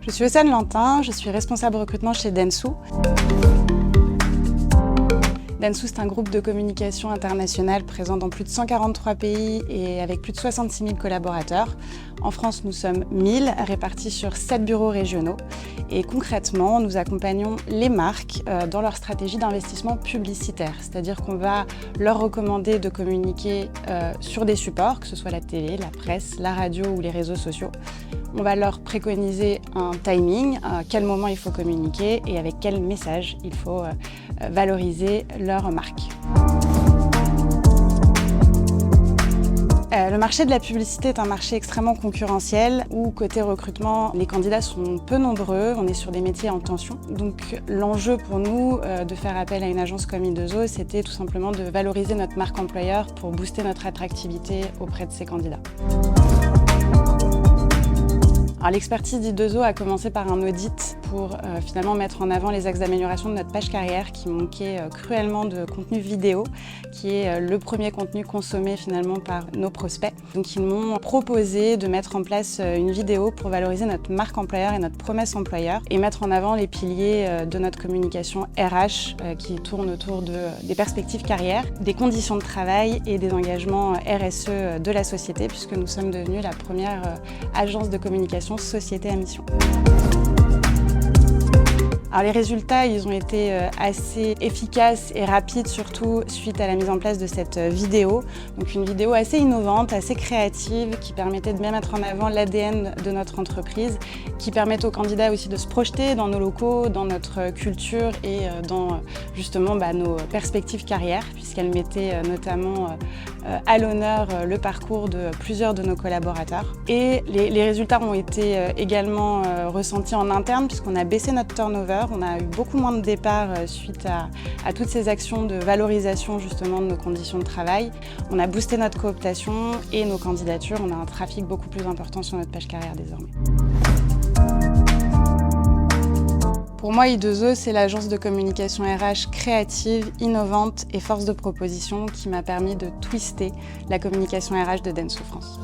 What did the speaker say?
Je suis Océane Lantin, je suis responsable recrutement chez Dentsu. Dentsu, c'est un groupe de communication internationale présent dans plus de 143 pays et avec plus de 66 000 collaborateurs. En France, nous sommes 1000, répartis sur 7 bureaux régionaux. Et concrètement, nous accompagnons les marques dans leur stratégie d'investissement publicitaire. C'est-à-dire qu'on va leur recommander de communiquer sur des supports, que ce soit la télé, la presse, la radio ou les réseaux sociaux. On va leur préconiser un timing, à quel moment il faut communiquer et avec quel message il faut valoriser leur marque. Le marché de la publicité est un marché extrêmement concurrentiel où, côté recrutement, les candidats sont peu nombreux, on est sur des métiers en tension. Donc l'enjeu pour nous de faire appel à une agence comme I2O, c'était tout simplement de valoriser notre marque employeur pour booster notre attractivité auprès de ces candidats. L'expertise d'I2O a commencé par un audit pour finalement mettre en avant les axes d'amélioration de notre page carrière qui manquait cruellement de contenu vidéo, qui est le premier contenu consommé finalement par nos prospects. Donc ils m'ont proposé de mettre en place une vidéo pour valoriser notre marque employeur et notre promesse employeur et mettre en avant les piliers de notre communication RH qui tournent autour des perspectives carrière, des conditions de travail et des engagements RSE de la société, puisque nous sommes devenus la première agence de communication société à mission. Alors les résultats, ils ont été assez efficaces et rapides, surtout suite à la mise en place de cette vidéo. Donc une vidéo assez innovante, assez créative, qui permettait de bien mettre en avant l'ADN de notre entreprise, qui permettait aux candidats aussi de se projeter dans nos locaux, dans notre culture et dans justement nos perspectives carrière, puisqu'elle mettait notamment à l'honneur le parcours de plusieurs de nos collaborateurs. Et les résultats ont été également ressentis en interne, puisqu'on a baissé notre turnover. On a eu beaucoup moins de départs suite à toutes ces actions de valorisation justement de nos conditions de travail. On a boosté notre cooptation et nos candidatures. On a un trafic beaucoup plus important sur notre page carrière désormais. Pour moi, I2O, c'est l'agence de communication RH créative, innovante et force de proposition qui m'a permis de twister la communication RH de Dentsu France.